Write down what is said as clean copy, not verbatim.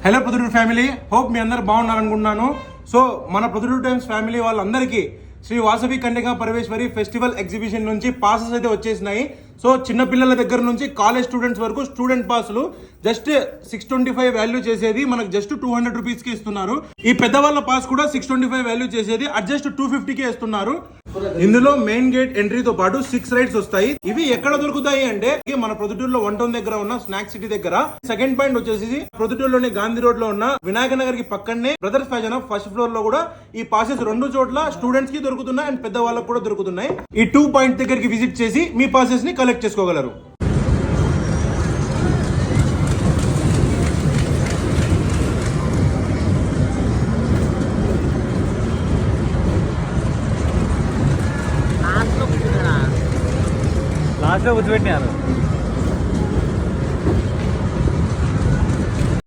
Hello Proddatur family, hope మీ అందరు బాగున్నారనుకుంటున్నాను. So మన Proddatur times family వాళ్ళందరికీ శ్రీ వాసవి కన్యకా పరమేశ్వరి ఫెస్టివల్ ఎగ్జిబిషన్ నుంచి పాసెస్ అయితే వచ్చేసినాయి. సో చిన్న పిల్లల దగ్గర నుంచి కాలేజ్ స్టూడెంట్స్ వరకు స్టూడెంట్ పాసులు జస్ట్ 625 వాల్యూ చేసేది మనకు జస్ట్ 200 రూపీస్ కి ఇస్తున్నారు. ఈ పెద్దవాళ్ళ పాస్ కూడా 625 వాల్యూ చేసేది అడ్జస్ట్ 250 కే ఇస్తున్నారు. ఇందులో మెయిన్ గేట్ ఎంట్రీతో పాటు 6 రైడ్స్ వస్తాయి. ఇవి ఎక్కడ దొరుకుతాయి అంటే మన ప్రొద్దుటూరులో 1 టౌన్ దగ్గర ఉన్న స్నాక్ సిటీ దగ్గర. సెకండ్ పాయింట్ వచ్చేసి ప్రొద్దుటూరులోని గాంధీ రోడ్ లో ఉన్న వినాయక నగర్ కి పక్కనే బ్రదర్స్ ఫ్యాషన్ ఫస్ట్ ఫ్లోర్ లో కూడా ఈ పాసెస్ 2 చోట్ల స్టూడెంట్స్ కి దొరుకుతున్నాయి అండ్ పెద్ద వాళ్ళకి కూడా దొరుకుతున్నాయి. ఈ 2 పాయింట్ దగ్గరికి విజిట్ చేసి మీ పాసెస్ ని కలెక్ట్ చేసుకోగలరు. లాస్ట్ లో కూర్చోబెట్టినారు.